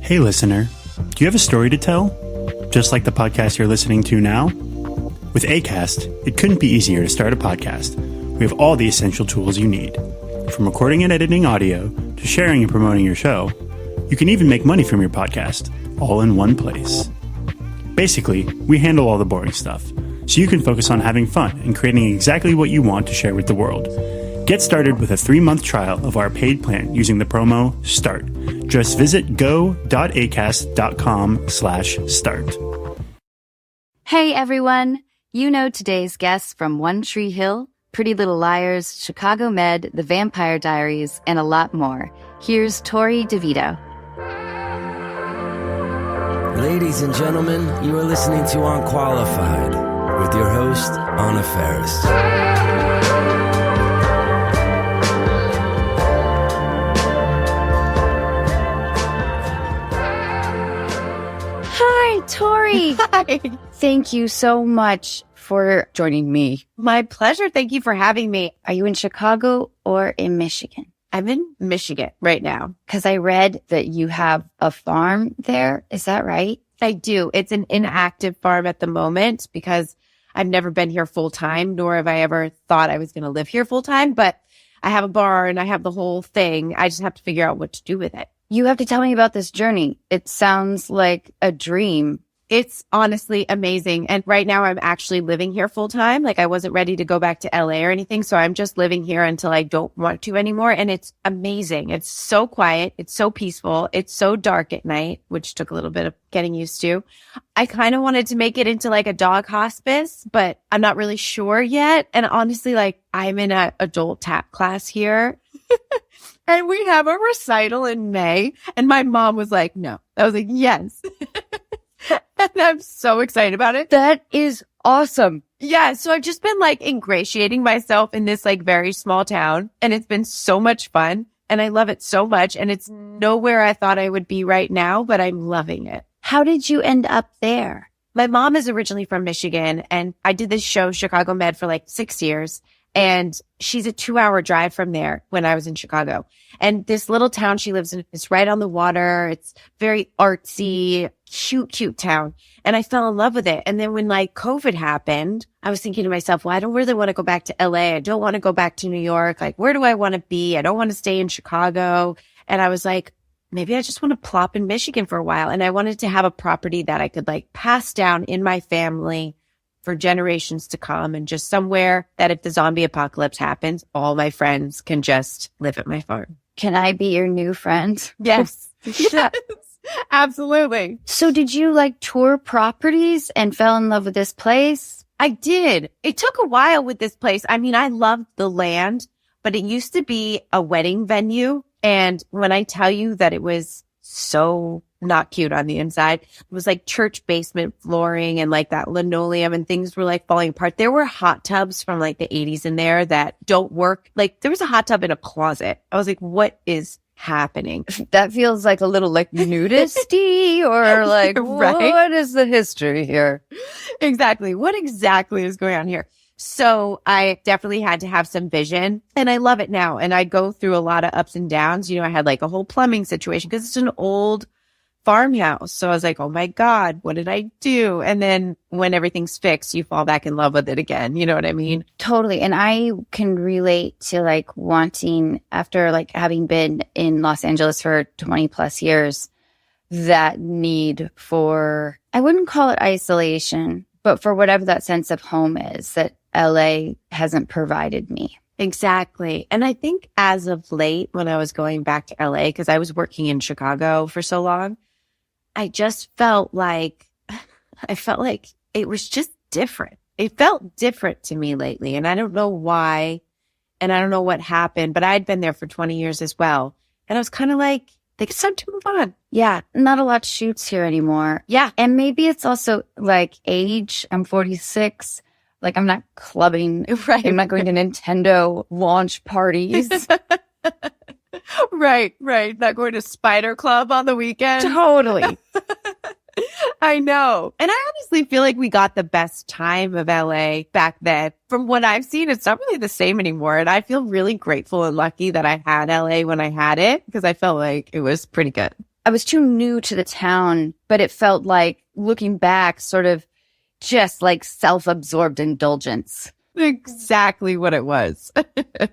Hey listener, do you have a story to tell? Just like the podcast you're listening to now? With Acast, it couldn't be easier to start a podcast. We have all the essential tools you need. From recording and editing audio to sharing and promoting your show, you can even make money from your podcast, all in one place. Basically, we handle all the boring stuff, so you can focus on having fun and creating exactly what you want to share with the world. Get started with a 3-month trial of our paid plan using the promo START. Just visit go.acast.com/start. Hey everyone! You know today's guests from One Tree Hill, Pretty Little Liars, Chicago Med, The Vampire Diaries, and a lot more. Here's Torrey DeVitto. Ladies and gentlemen, you are listening to Unqualified with your host, Anna Faris. Hi, Torrey. Hi. Thank you so much for joining me. My pleasure. Thank you for having me. Are you in Chicago or in Michigan? I'm in Michigan right now. Because I read that you have a farm there. Is that right? I do. It's an inactive farm at the moment because I've never been here full time, nor have I ever thought I was going to live here full time. But I have a barn. I have the whole thing. I just have to figure out what to do with it. You have to tell me about this journey. It sounds like a dream. It's honestly amazing. And right now I'm actually living here full time. Like I wasn't ready to go back to LA or anything. So I'm just living here until I don't want to anymore. And it's amazing. It's so quiet. It's so peaceful. It's so dark at night, which took a little bit of getting used to. I kind of wanted to make it into like a dog hospice, but I'm not really sure yet. And honestly, like I'm in an adult tap class here. And we have a recital in May. And my mom was like, no. I was like, yes. And I'm so excited about it. That is awesome. Yeah. So I've just been like ingratiating myself in this like very small town. And it's been so much fun. And I love it so much. And it's nowhere I thought I would be right now, but I'm loving it. How did you end up there? My mom is originally from Michigan. And I did this show, Chicago Med, for like 6 years. And she's a 2-hour drive from there when I was in Chicago. And this little town she lives in is right on the water. It's very artsy, cute town. And I fell in love with it. And then when like COVID happened, I was thinking to myself, well, I don't really want to go back to LA. I don't want to go back to New York. Like, where do I want to be? I don't want to stay in Chicago. And I was like, maybe I just want to plop in Michigan for a while. And I wanted to have a property that I could like pass down in my family for generations to come, and just somewhere that if the zombie apocalypse happens, all my friends can just live at my farm. Can I be your new friend? Yes. Yes. Absolutely. So did you like tour properties and fell in love with this place? I did. It took a while with this place. I mean, I loved the land, but it used to be a wedding venue. And when I tell you that it was so not cute on the inside, it was like church basement flooring and like that linoleum, and things were like falling apart. There were hot tubs from like the 80s in there that don't work. Like there was a hot tub in a closet. I was like, what is happening? That feels like a little like nudisty or like, right? What is the history here? Exactly. What exactly is going on here? So I definitely had to have some vision, and I love it now. And I go through a lot of ups and downs. You know, I had like a whole plumbing situation because it's an old farmhouse. So I was like, oh my God, what did I do? And then when everything's fixed, you fall back in love with it again. You know what I mean? Totally. And I can relate to like wanting, after like having been in Los Angeles for 20 plus years, that need for, I wouldn't call it isolation, but for whatever that sense of home is that LA hasn't provided me. Exactly. And I think as of late, when I was going back to LA, because I was working in Chicago for so long, I just felt like, it was just different. It felt different to me lately. And I don't know why. And I don't know what happened, but I'd been there for 20 years as well. And I was kind of like, it's time to move on. Yeah. Not a lot shoots here anymore. Yeah. And maybe it's also like age. I'm 46. Like I'm not clubbing. Right. I'm not going to Nintendo launch parties. Right. Not going to Spider Club on the weekend. Totally. I know. And I honestly feel like we got the best time of LA back then. From what I've seen, it's not really the same anymore. And I feel really grateful and lucky that I had LA when I had it, because I felt like it was pretty good. I was too new to the town, but it felt like, looking back, sort of just like self-absorbed indulgence. Exactly what it was.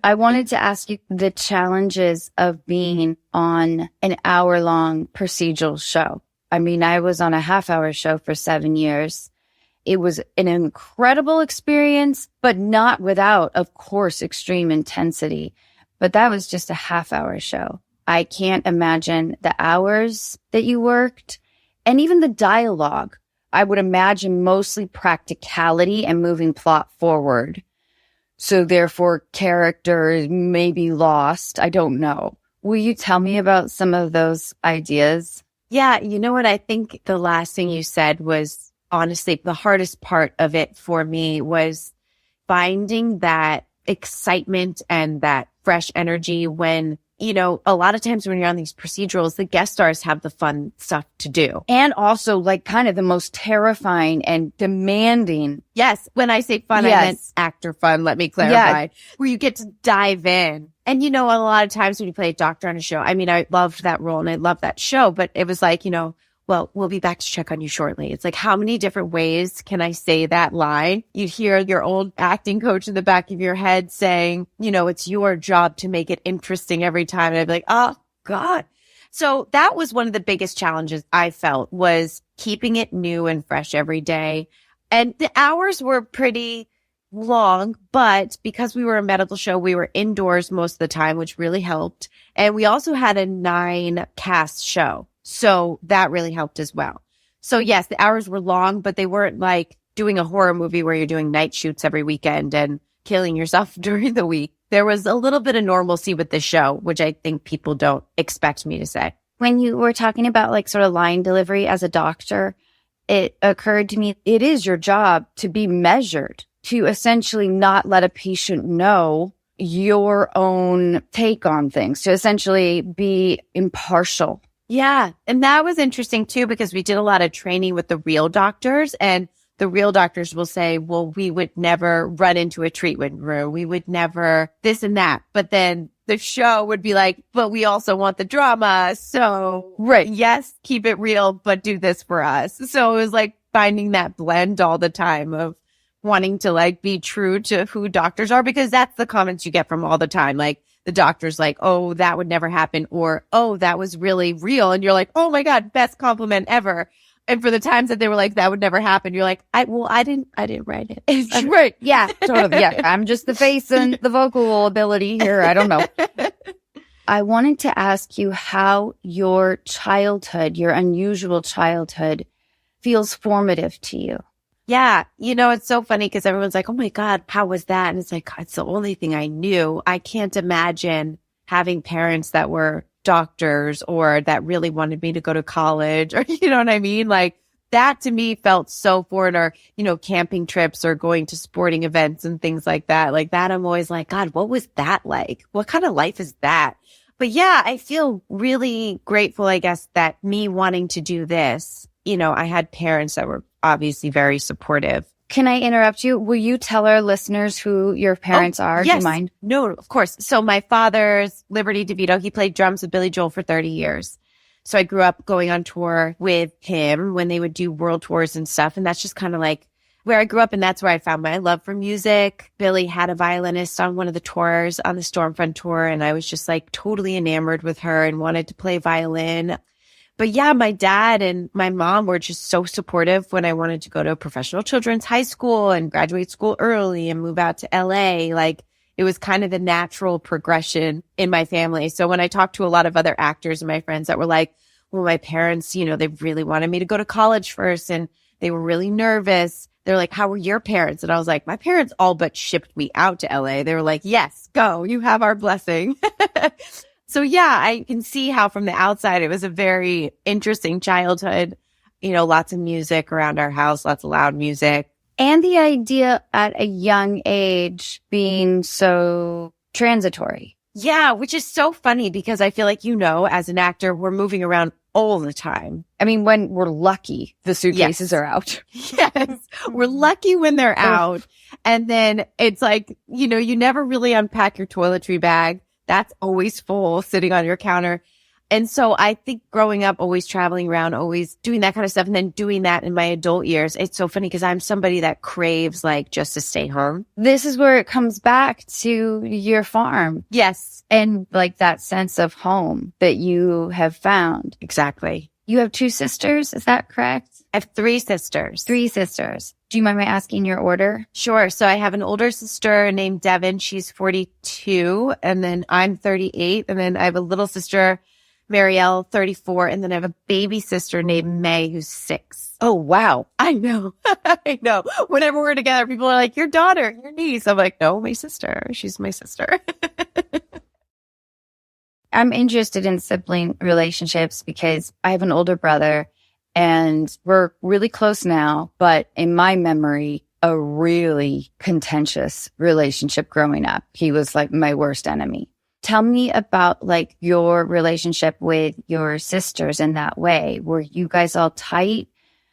I wanted to ask you the challenges of being on an hour-long procedural show. I mean, I was on a half-hour show for 7 years. It was an incredible experience, but not without, of course, extreme intensity. But that was just a half-hour show. I can't imagine the hours that you worked and even the dialogue. I would imagine mostly practicality and moving plot forward. So therefore, character may be lost. I don't know. Will you tell me about some of those ideas? Yeah, you know what? I think the last thing you said was, honestly, the hardest part of it for me was finding that excitement and that fresh energy when, you know, a lot of times when you're on these procedurals, the guest stars have the fun stuff to do. And also like kind of the most terrifying and demanding. Yes. When I say fun, I meant actor fun. Let me clarify. Yeah. Where you get to dive in. And, you know, a lot of times when you play a doctor on a show, I mean, I loved that role and I loved that show, but it was like, you know, well, we'll be back to check on you shortly. It's like, how many different ways can I say that line? You'd hear your old acting coach in the back of your head saying, you know, it's your job to make it interesting every time. And I'd be like, oh God. So that was one of the biggest challenges I felt, was keeping it new and fresh every day. And the hours were pretty long, but because we were a medical show, we were indoors most of the time, which really helped. And we also had a 9-cast show. So that really helped as well. So yes, the hours were long, but they weren't like doing a horror movie where you're doing night shoots every weekend and killing yourself during the week. There was a little bit of normalcy with the show, which I think people don't expect me to say. When you were talking about like sort of line delivery as a doctor, it occurred to me, it is your job to be measured, to essentially not let a patient know your own take on things, to essentially be impartial. Yeah. And that was interesting too, because we did a lot of training with the real doctors, and the real doctors will say, well, we would never run into a treatment room. We would never this and that. But then the show would be like, but we also want the drama. So right. Yes, keep it real, but do this for us. So it was like finding that blend all the time of wanting to like be true to who doctors are, because that's the comments you get from all the time. Like, the doctor's like, oh, that would never happen. Or, oh, that was really real. And you're like, oh my God, best compliment ever. And for the times that they were like, that would never happen, you're like, I didn't write it. Right. Yeah, totally. Yeah. I'm just the face and the vocal ability here. I don't know. I wanted to ask you how your childhood, your unusual childhood, feels formative to you. Yeah. You know, it's so funny because everyone's like, oh my God, how was that? And it's like, it's the only thing I knew. I can't imagine having parents that were doctors or that really wanted me to go to college, or, you know what I mean? Like, that to me felt so foreign. Or, you know, camping trips or going to sporting events and things like that. Like that, I'm always like, God, what was that like? What kind of life is that? But yeah, I feel really grateful, I guess, that me wanting to do this, you know, I had parents that were obviously very supportive. Can I interrupt you? Will you tell our listeners who your parents are? Yes. Do you mind? No, of course. So my father's Torrey DeVitto. He played drums with Billy Joel for 30 years. So I grew up going on tour with him when they would do world tours and stuff. And that's just kind of like where I grew up. And that's where I found my love for music. Billy had a violinist on one of the tours, on the Stormfront tour. And I was just like totally enamored with her and wanted to play violin. But yeah, my dad and my mom were just so supportive when I wanted to go to a professional children's high school and graduate school early and move out to LA. Like, it was kind of a natural progression in my family. So when I talked to a lot of other actors and my friends that were like, well, my parents, you know, they really wanted me to go to college first and they were really nervous. They're like, how were your parents? And I was like, my parents all but shipped me out to LA. They were like, yes, go, you have our blessing. So yeah, I can see how from the outside, it was a very interesting childhood, you know, lots of music around our house, lots of loud music. And the idea at a young age being so transitory. Yeah, which is so funny because I feel like, you know, as an actor, we're moving around all the time. I mean, when we're lucky, the suitcases are out. Yes, we're lucky when they're out. And then it's like, you know, you never really unpack your toiletry bag. That's always full sitting on your counter. And so I think growing up, always traveling around, always doing that kind of stuff, and then doing that in my adult years, it's so funny because I'm somebody that craves like just to stay home. This is where it comes back to your farm. Yes, And like that sense of home that you have found. exactly. You have 2 sisters, is that correct? I have 3 sisters. 3 sisters. Do you mind me asking your order? Sure. So I have an older sister named Devin. She's 42. And then I'm 38. And then I have a little sister, Marielle, 34. And then I have a baby sister named May, who's 6. Oh, wow. I know. I know. Whenever we're together, people are like, your daughter, your niece. I'm like, no, my sister. She's my sister. I'm interested in sibling relationships because I have an older brother and we're really close now, but in my memory, a really contentious relationship growing up. He was like my worst enemy. Tell me about like your relationship with your sisters in that way. Were you guys all tight?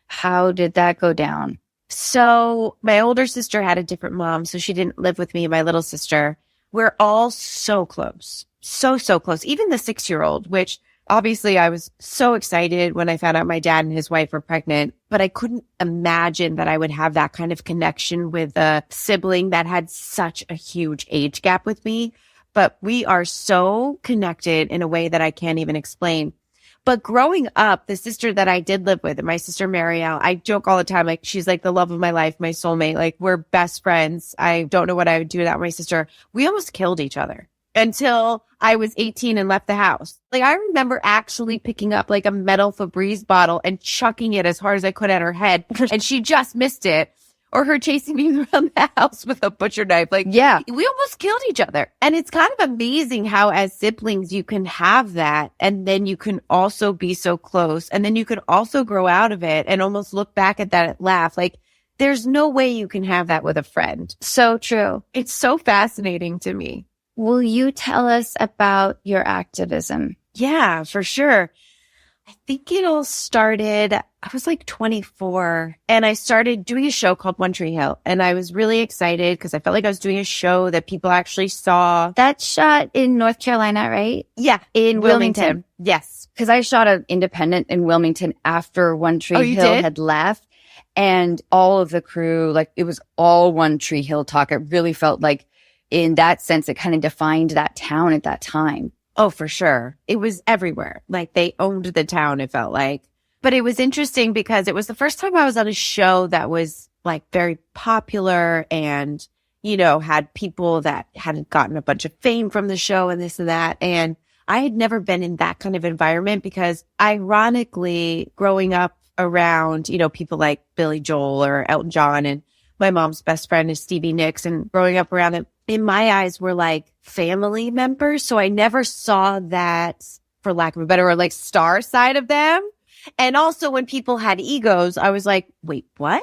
How did that go down? So my older sister had a different mom, so she didn't live with me, my little sister. We're all so close. So close. Even the 6-year-old, which obviously I was so excited when I found out my dad and his wife were pregnant, but I couldn't imagine that I would have that kind of connection with a sibling that had such a huge age gap with me. But we are so connected in a way that I can't even explain. But growing up, the sister that I did live with, my sister Marielle, I joke all the time, like she's like the love of my life, my soulmate, like we're best friends. I don't know what I would do without my sister. We almost killed each other until I was 18 and left the house. Like I remember actually picking up like a metal Febreze bottle and chucking it as hard as I could at her head. And she just missed it. Or her chasing me around the house with a butcher knife. Like, Yeah. we almost killed each other. And it's kind of amazing how as siblings you can have that. And then you can also be so close. And then you can also grow out of it and almost look back at that and laugh. Like there's no way you can have that with a friend. So true. It's so fascinating to me. Will you tell us about your activism? Yeah, for sure. I think it all started, I was like 24 and I started doing a show called One Tree Hill. And I was really excited because I felt like I was doing a show that people actually saw. That's shot in North Carolina, right? Yeah. In Wilmington. Yes. Because I shot an independent in Wilmington after One Tree Hill did? had left. And all of the crew, like it was all One Tree Hill talk. It really felt like in that sense, it kind of defined that town at that time. Oh, for sure. It was everywhere. Like they owned the town, it felt like. But it was interesting because it was the first time I was on a show that was like very popular and, you know, had people that had gotten a bunch of fame from the show and this and that. And I had never been in that kind of environment because ironically, growing up around, you know, people like Billy Joel or Elton John, and my mom's best friend is Stevie Nicks, and growing up around it, in my eyes, were like family members. So I never saw that, for lack of a better word, like star side of them. And also when people had egos, I was like, wait, what?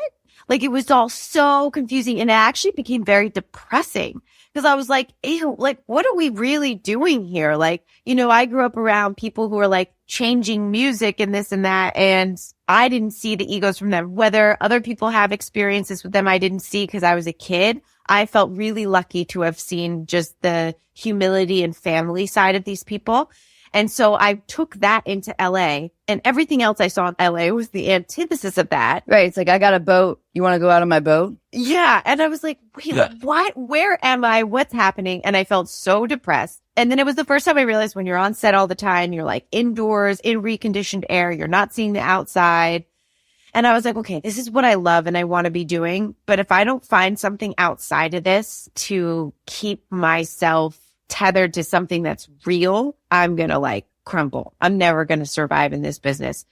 Like it was all so confusing. And it actually became very depressing because I was like, ew, like, what are we really doing here? Like, you know, I grew up around people who are like changing music and this and that. And I didn't see the egos from them. Whether other people have experiences with them, I didn't see because I was a kid. I felt really lucky to have seen just the humility and family side of these people. And so I took that into LA, and everything else I saw in LA was the antithesis of that. Right. It's like, I got a boat. You want to go out on my boat? Yeah. And I was like, wait, what? Where am I? What's happening? And I felt so depressed. And then it was the first time I realized when you're on set all the time, you're like indoors in reconditioned air, you're not seeing the outside. And I was like, okay, this is what I love and I want to be doing. But if I don't find something outside of this to keep myself tethered to something that's real, I'm going to like crumble. I'm never going to survive in this business.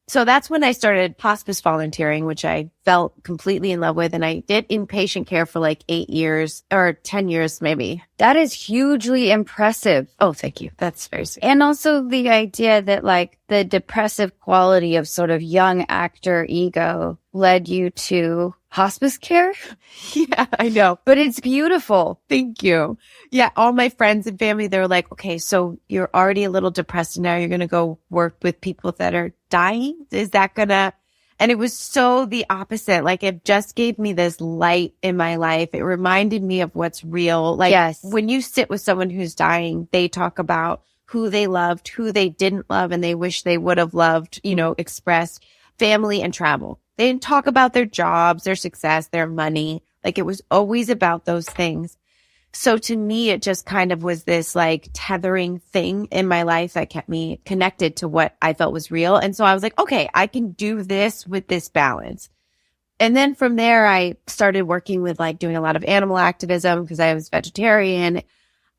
So that's when I started hospice volunteering, which I felt completely in love with. And I did inpatient care for like 8 years or 10 years, maybe. That is hugely impressive. Oh, thank you. That's very sweet. And also the idea that like the depressive quality of sort of young actor ego led you to hospice care. Yeah, I know. But it's beautiful. Thank you. Yeah, all my friends and family, they were like, okay, so you're already a little depressed and now you're going to go work with people that are dying? Is that going to... And it was so the opposite. Like it just gave me this light in my life. It reminded me of what's real. Like Yes. when you sit with someone who's dying, they talk about who they loved, who they didn't love, and they wish they would have loved, expressed, family and travel. They didn't talk about their jobs, their success, their money. Like it was always about those things. So to me, it just kind of was this like tethering thing in my life that kept me connected to what I felt was real. And so I was like, okay, I can do this with this balance. And then from there, I started working with like doing a lot of animal activism because I was vegetarian.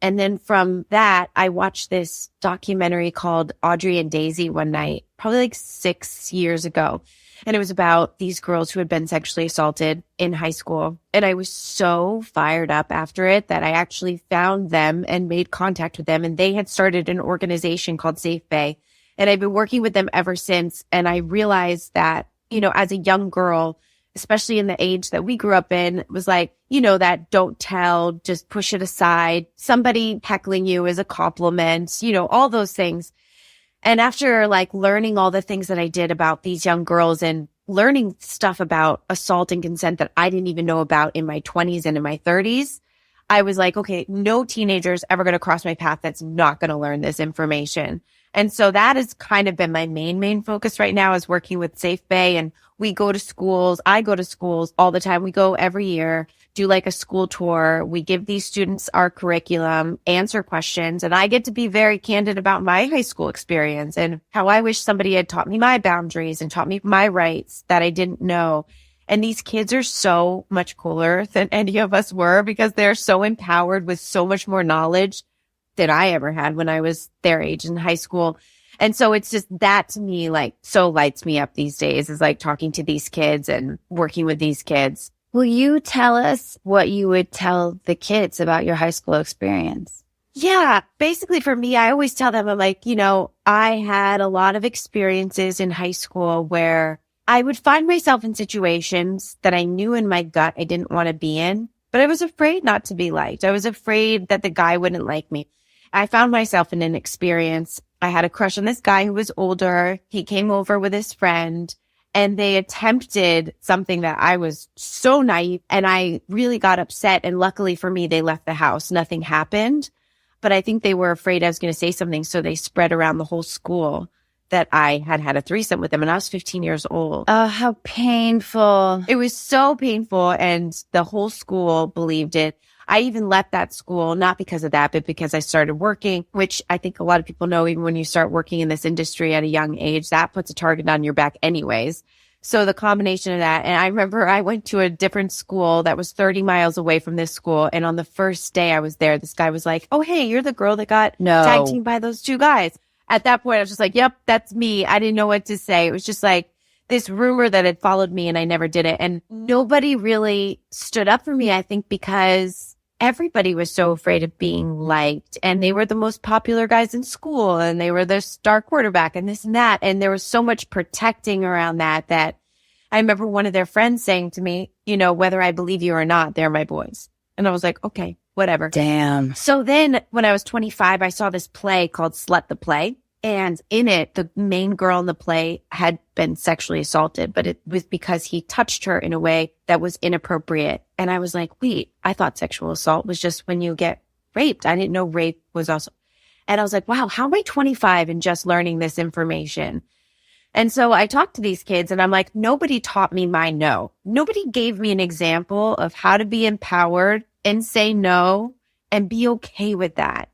And then from that, I watched this documentary called Audrey and Daisy one night, probably like 6 years ago. And it was about these girls who had been sexually assaulted in high school. And I was so fired up after it that I actually found them and made contact with them. And they had started an organization called SafeBAE. And I've been working with them ever since. And I realized that, as a young girl, especially in the age that we grew up in, it was like, that don't tell, just push it aside. Somebody heckling you is a compliment, all those things. And after like learning all the things that I did about these young girls and learning stuff about assault and consent that I didn't even know about in my 20s and in my 30s, I was like, okay, no teenager's ever going to cross my path that's not going to learn this information. And so that has kind of been my main focus right now, is working with SafeBAE. And we go to schools. I go to schools all the time. We go every year, do like a school tour. We give these students our curriculum, answer questions, and I get to be very candid about my high school experience and how I wish somebody had taught me my boundaries and taught me my rights that I didn't know. And these kids are so much cooler than any of us were because they're so empowered with so much more knowledge than I ever had when I was their age in high school. And so it's just that to me, like, so lights me up these days, is like talking to these kids and working with these kids. Will you tell us what you would tell the kids about your high school experience? Yeah, basically for me, I always tell them, I'm like, I had a lot of experiences in high school where I would find myself in situations that I knew in my gut I didn't want to be in, but I was afraid not to be liked. I was afraid that the guy wouldn't like me. I found myself in an experience. I had a crush on this guy who was older. He came over with his friend and they attempted something that I was so naive, and I really got upset. And luckily for me, they left the house. Nothing happened, but I think they were afraid I was going to say something. So they spread around the whole school that I had a threesome with them, and I was 15 years old. Oh, how painful. It was so painful, and the whole school believed it. I even left that school, not because of that, but because I started working, which I think a lot of people know, even when you start working in this industry at a young age, that puts a target on your back anyways. So the combination of that, and I remember I went to a different school that was 30 miles away from this school, and on the first day I was there, this guy was like, oh, hey, you're the girl that got tag teamed by those two guys. At that point, I was just like, yep, that's me. I didn't know what to say. It was just like this rumor that had followed me, and I never did it. And nobody really stood up for me, I think, because everybody was so afraid of being liked. And they were the most popular guys in school, and they were the star quarterback and this and that. And there was so much protecting around that I remember one of their friends saying to me, whether I believe you or not, they're my boys. And I was like, okay, whatever. Damn. So then when I was 25, I saw this play called Slut the Play. And in it, the main girl in the play had been sexually assaulted, but it was because he touched her in a way that was inappropriate. And I was like, wait, I thought sexual assault was just when you get raped. I didn't know rape was also. And I was like, wow, how am I 25 and just learning this information? And so I talked to these kids and I'm like, nobody taught me my no. Nobody gave me an example of how to be empowered and say no and be okay with that.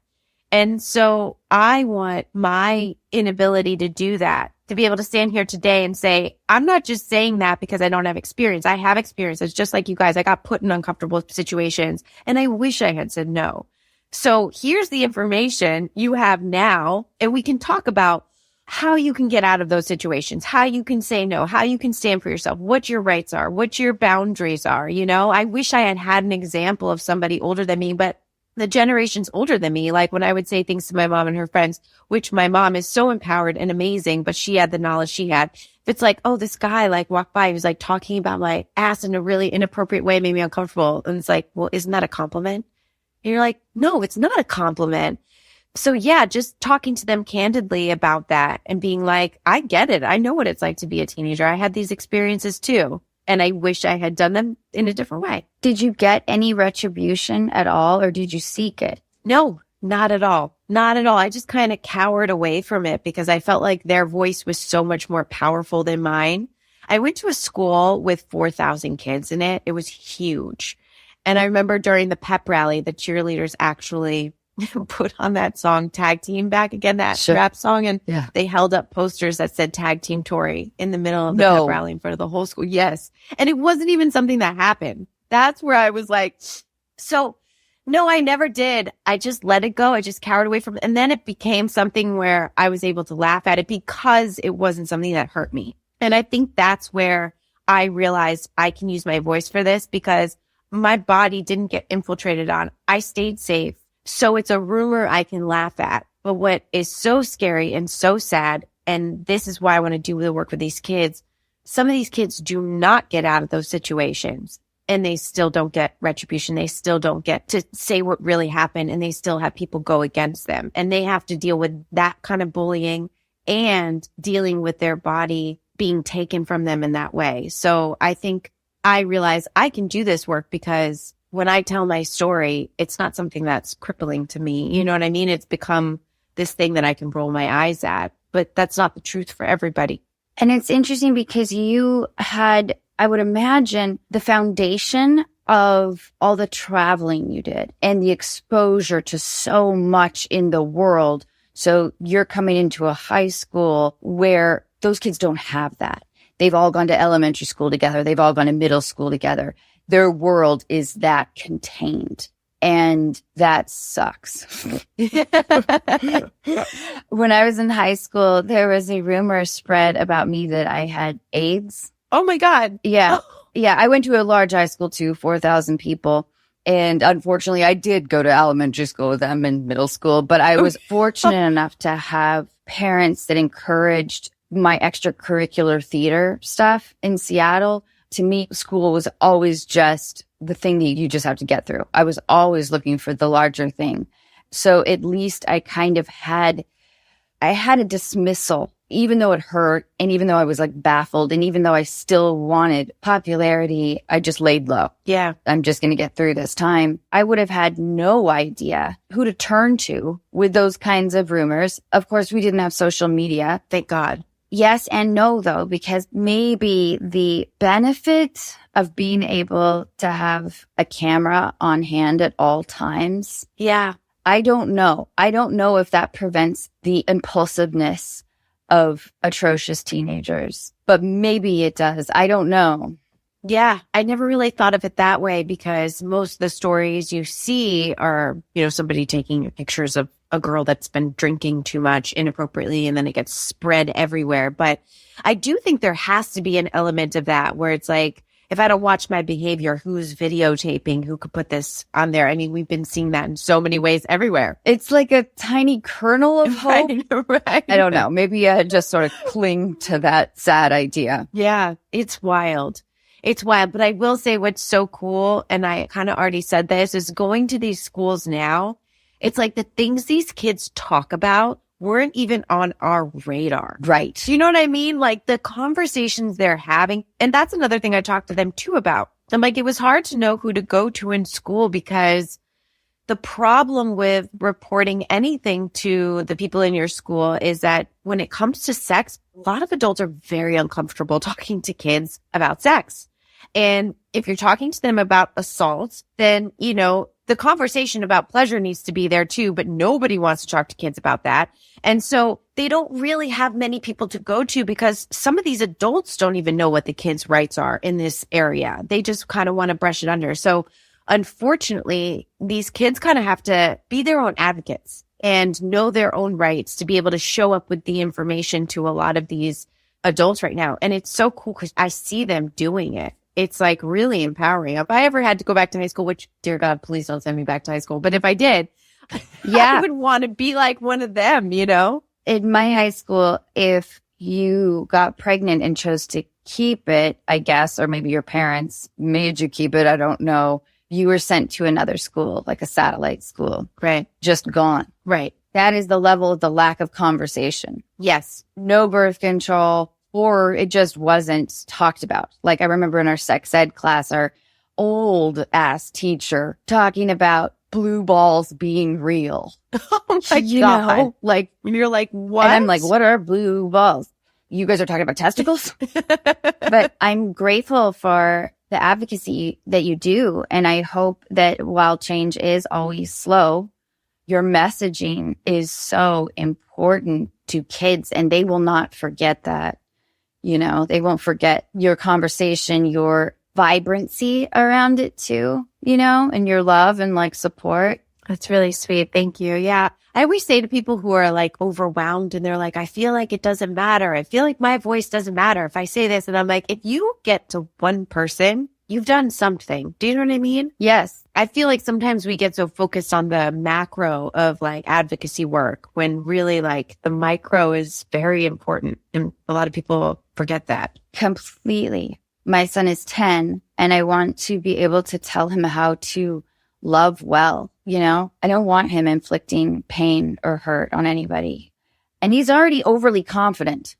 And so I want my inability to do that, to be able to stand here today and say, I'm not just saying that because I don't have experience. I have experience. It's just like you guys. I got put in uncomfortable situations and I wish I had said no. So here's the information you have now, and we can talk about how you can get out of those situations, how you can say no, how you can stand for yourself, what your rights are, what your boundaries are. I wish I had an example of somebody older than me, but the generations older than me, like when I would say things to my mom and her friends, which my mom is so empowered and amazing, but she had the knowledge she had. If it's like, oh, this guy like walked by, he was like talking about my ass in a really inappropriate way, made me uncomfortable. And it's like, well, isn't that a compliment? And you're like, no, it's not a compliment. So yeah, just talking to them candidly about that and being like, I get it. I know what it's like to be a teenager. I had these experiences too. And I wish I had done them in a different way. Did you get any retribution at all, or did you seek it? No, Not at all. Not at all. I just kind of cowered away from it because I felt like their voice was so much more powerful than mine. I went to a school with 4,000 kids in it. It was huge. And I remember during the pep rally, the cheerleaders actually put on that song Tag Team back again, that rap song. And they held up posters that said Tag Team Torrey in the middle of the pep rally in front of the whole school. Yes. And it wasn't even something that happened. That's where I was like, so no, I never did. I just let it go. I just cowered away from it. And then it became something where I was able to laugh at it because it wasn't something that hurt me. And I think that's where I realized I can use my voice for this because my body didn't get infiltrated on. I stayed safe. So it's a rumor I can laugh at. But what is so scary and so sad, and this is why I want to do the work with these kids, some of these kids do not get out of those situations and they still don't get retribution. They still don't get to say what really happened and they still have people go against them. And they have to deal with that kind of bullying and dealing with their body being taken from them in that way. So I think I realize I can do this work because when I tell my story, it's not something that's crippling to me. You know what I mean? It's become this thing that I can roll my eyes at, but that's not the truth for everybody. And it's interesting because you had, I would imagine, the foundation of all the traveling you did and the exposure to so much in the world. So you're coming into a high school where those kids don't have that. They've all gone to elementary school together. They've all gone to middle school together. Their world is that contained. And that sucks. When I was in high school, there was a rumor spread about me that I had AIDS. Oh my God. Yeah. Yeah. I went to a large high school too, 4,000 people. And unfortunately, I did go to elementary school with them and middle school, but I was fortunate enough to have parents that encouraged my extracurricular theater stuff in Seattle. To me, school was always just the thing that you just have to get through. I was always looking for the larger thing. So at least I kind of had a dismissal, even though it hurt. And even though I was like baffled and even though I still wanted popularity, I just laid low. Yeah. I'm just going to get through this time. I would have had no idea who to turn to with those kinds of rumors. Of course, we didn't have social media. Thank God. Yes and no, though, because maybe the benefit of being able to have a camera on hand at all times. Yeah. I don't know. I don't know if that prevents the impulsiveness of atrocious teenagers, but maybe it does. I don't know. Yeah. I never really thought of it that way because most of the stories you see are, somebody taking pictures of a girl that's been drinking too much inappropriately and then it gets spread everywhere. But I do think there has to be an element of that where it's like, if I don't watch my behavior, who's videotaping? Who could put this on there? I mean, we've been seeing that in so many ways everywhere. It's like a tiny kernel of hope. Right. I don't know. Maybe I just sort of cling to that sad idea. Yeah, it's wild. It's wild. But I will say what's so cool, and I kind of already said this, is going to these schools now. It's like the things these kids talk about weren't even on our radar. Right. Do you know what I mean? Like the conversations they're having. And that's another thing I talked to them too about. I'm like, it was hard to know who to go to in school because the problem with reporting anything to the people in your school is that when it comes to sex, a lot of adults are very uncomfortable talking to kids about sex. And if you're talking to them about assault, then, the conversation about pleasure needs to be there too, but nobody wants to talk to kids about that. And so they don't really have many people to go to because some of these adults don't even know what the kids' rights are in this area. They just kind of want to brush it under. So unfortunately, these kids kind of have to be their own advocates and know their own rights to be able to show up with the information to a lot of these adults right now. And it's so cool because I see them doing it. It's like really empowering. If I ever had to go back to high school, which dear God, please don't send me back to high school. But if I did, I would want to be like one of them, In my high school, if you got pregnant and chose to keep it, I guess, or maybe your parents made you keep it, I don't know, you were sent to another school, like a satellite school. Right. Just gone. Right. That is the level of the lack of conversation. Yes. No birth control. Or it just wasn't talked about. Like I remember in our sex ed class, our old ass teacher talking about blue balls being real. Oh my You God. know, like, You're like, what? and I'm like, what are blue balls? You guys are talking about testicles? But I'm grateful for the advocacy that you do. And I hope that while change is always slow, your messaging is so important to kids and they will not forget that. You know, they won't forget your conversation, your vibrancy around it too, you know, and your love and like support. That's really sweet. Thank you. Yeah. I always say to people who are like overwhelmed and they're like, I feel like it doesn't matter. I feel like my voice doesn't matter if I say this. And I'm like, if you get to one person, you've done something. Do you know what I mean? Yes. I feel like sometimes we get so focused on the macro of like advocacy work when really like the micro is very important. And a lot of people forget that. Completely. My son is 10 and I want to be able to tell him how to love well. You know, I don't want him inflicting pain or hurt on anybody. And he's already overly confident.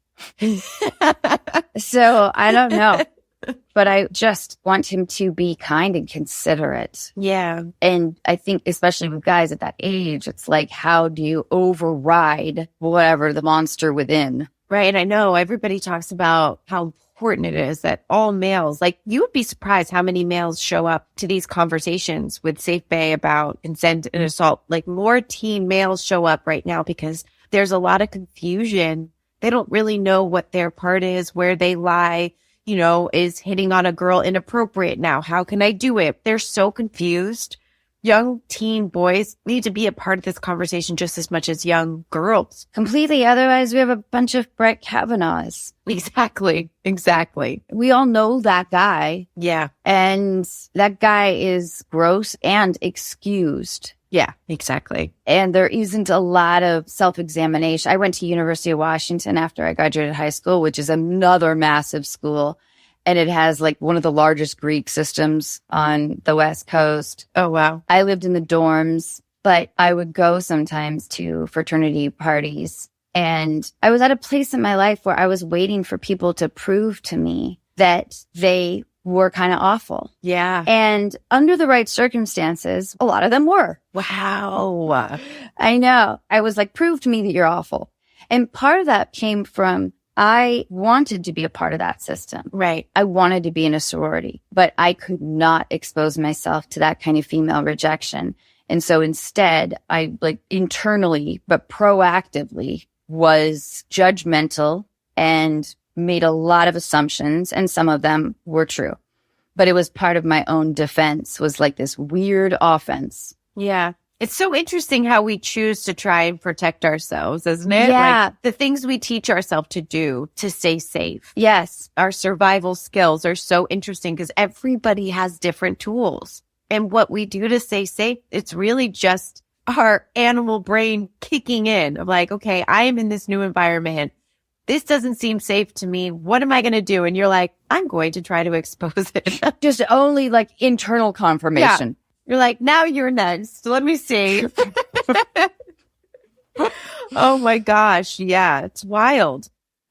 So I don't know, but I just want him to be kind and considerate. Yeah. And I think especially with guys at that age, it's like, how do you override whatever the monster within? Right. And I know everybody talks about how important it is that all males, like you would be surprised how many males show up to these conversations with SafeBAE about consent and assault. Like more teen males show up right now because there's a lot of confusion. They don't really know what their part is, where they lie, you know, is hitting on a girl inappropriate now? How can I do it? They're so confused. Young teen boys need to be a part of this conversation just as much as young girls. Completely. Otherwise, we have a bunch of Brett Kavanaughs. Exactly. Exactly. We all know that guy. Yeah. And that guy is gross and excused. Yeah, exactly. And there isn't a lot of self-examination. I went to University of Washington after I graduated high school, which is another massive school. And it has like one of the largest Greek systems on the West Coast. Oh, wow. I lived in the dorms, but I would go sometimes to fraternity parties. And I was at a place in my life where I was waiting for people to prove to me that they were kind of awful. Yeah. And under the right circumstances, a lot of them were. Wow. I know. I was like, prove to me that you're awful. And part of that came from I wanted to be a part of that system. Right. I wanted to be in a sorority, but I could not expose myself to that kind of female rejection. And so instead, I like internally, but proactively was judgmental and made a lot of assumptions, and some of them were true. But it was part of my own defense, was like this weird offense. Yeah. It's so interesting how we choose to try and protect ourselves, isn't it? Yeah. Like the things we teach ourselves to do to stay safe. Yes. Our survival skills are so interesting because everybody has different tools. And what we do to stay safe, it's really just our animal brain kicking in of like, okay, I am in this new environment. This doesn't seem safe to me. What am I going to do? And you're like, I'm going to try to expose it. Just only like internal confirmation. Yeah. You're like, now you're nuts. Let me see. Oh my gosh. Yeah, it's wild.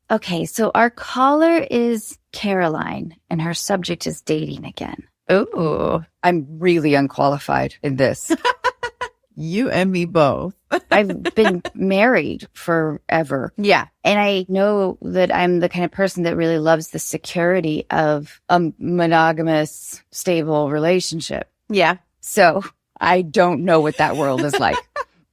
Okay, so our caller is Caroline, and her subject is dating again. Ooh. I'm really unqualified in this. You and me both. I've been married forever. Yeah. And I know that I'm the kind of person that really loves the security of a monogamous, stable relationship. Yeah. So I don't know what that world is like.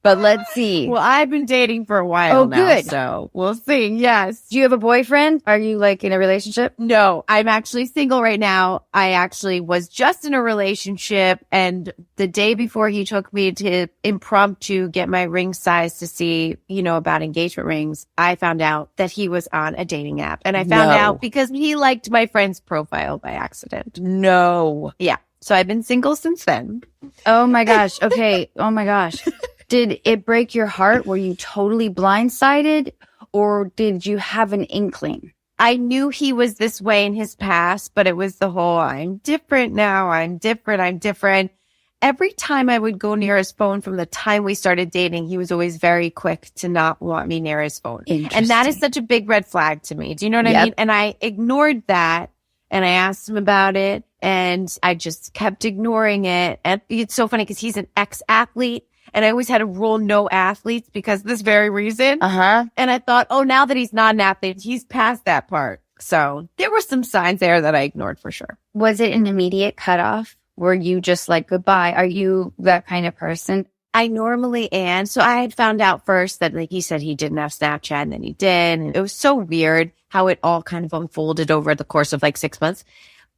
But let's see. Well, I've been dating for a while now. Good. So we'll see. Yes. Do you have a boyfriend? Are you like in a relationship? No, I'm actually single right now. I actually was just in a relationship. And the day before he took me to impromptu get my ring size to see, you know, about engagement rings, I found out that he was on a dating app. And I found out because he liked my friend's profile by accident. No. Yeah. So I've been single since then. Oh my gosh. Okay. Oh my gosh. Did it break your heart? Were you totally blindsided, or did you have an inkling? I knew he was this way in his past, but it was the whole, I'm different now. I'm different. Every time I would go near his phone from the time we started dating, he was always very quick to not want me near his phone. And that is such a big red flag to me. Do you know what I mean? And I ignored that and I asked him about it. And I just kept ignoring it. And it's so funny because he's an ex-athlete. And I always had to rule no athletes because of this very reason. Uh-huh. And I thought, oh, now that he's not an athlete, he's past that part. So there were some signs there that I ignored for sure. Was it an immediate cutoff? Were you just like, goodbye? Are you that kind of person? I normally am. So I had found out first that like he said he didn't have Snapchat and then he did. And it was so weird how it all kind of unfolded over the course of like 6 months.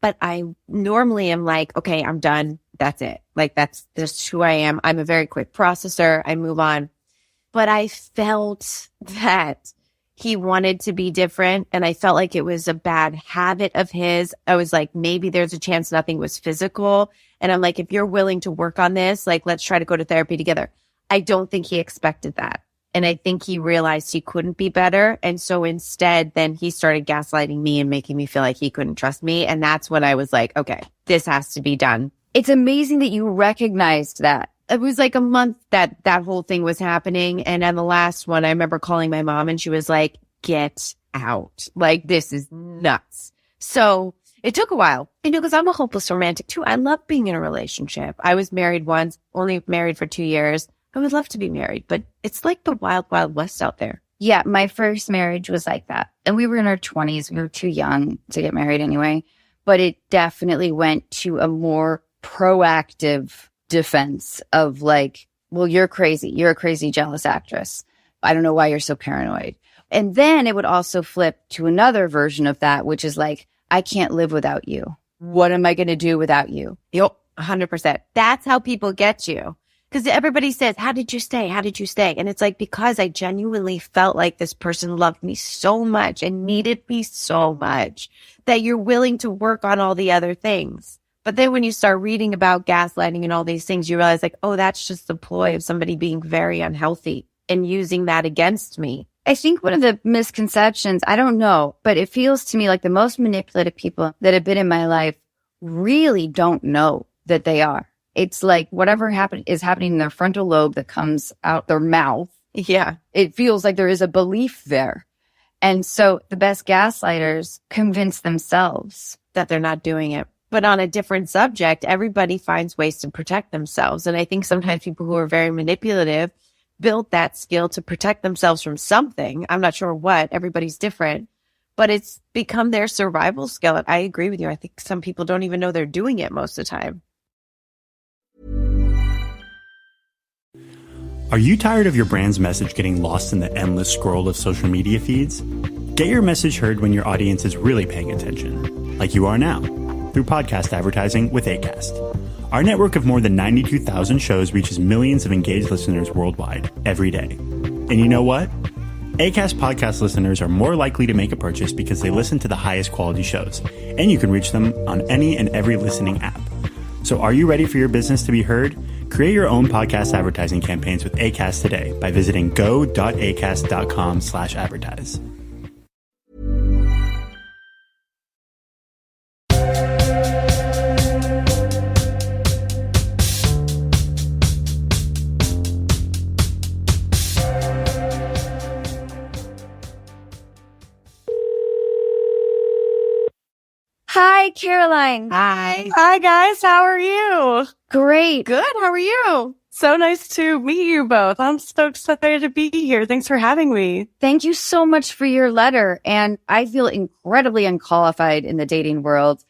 But I normally am like, okay, I'm done. That's it. Like that's just who I am. I'm a very quick processor. I move on. But I felt that he wanted to be different. And I felt like it was a bad habit of his. I was like, maybe there's a chance nothing was physical. And I'm like, if you're willing to work on this, like, let's try to go to therapy together. I don't think he expected that. And I think he realized he couldn't be better. And so instead, then he started gaslighting me and making me feel like he couldn't trust me. And that's when I was like, okay, this has to be done. It's amazing that you recognized that. It was like a month that whole thing was happening. And on the last one, I remember calling my mom and she was like, get out. Like, this is nuts. So it took a while, because I'm a hopeless romantic too. I love being in a relationship. I was married once, only married for 2 years. I would love to be married, but it's like the wild, wild west out there. Yeah, my first marriage was like that. And we were in our 20s. We were too young to get married anyway. But it definitely went to a more proactive defense of like, well, you're crazy. You're a crazy, jealous actress. I don't know why you're so paranoid. And then it would also flip to another version of that, which is like, I can't live without you. What am I going to do without you? Yep, 100%. That's how people get you. Because everybody says, how did you stay? How did you stay? And it's like, because I genuinely felt like this person loved me so much and needed me so much that you're willing to work on all the other things. But then when you start reading about gaslighting and all these things, you realize like, oh, that's just the ploy of somebody being very unhealthy and using that against me. I think one of the misconceptions, I don't know, but it feels to me like the most manipulative people that have been in my life really don't know that they are. It's like whatever is happening in their frontal lobe that comes out their mouth. Yeah. It feels like there is a belief there. And so the best gaslighters convince themselves that they're not doing it. But on a different subject, everybody finds ways to protect themselves. And I think sometimes people who are very manipulative build that skill to protect themselves from something. I'm not sure what. Everybody's different. But it's become their survival skill. And I agree with you. I think some people don't even know they're doing it most of the time. Are you tired of your brand's message getting lost in the endless scroll of social media feeds? Get your message heard when your audience is really paying attention, like you are now, through podcast advertising with Acast. Our network of more than 92,000 shows reaches millions of engaged listeners worldwide every day. And you know what? Acast podcast listeners are more likely to make a purchase because they listen to the highest quality shows, and you can reach them on any and every listening app. So are you ready for your business to be heard? Create your own podcast advertising campaigns with Acast today by visiting go.acast.com/advertise. Hi, Caroline. Hi. Hi, guys. How are you? Great. Good. How are you? So nice to meet you both. I'm so excited to be here. Thanks for having me. Thank you so much for your letter. And I feel incredibly unqualified in the dating world.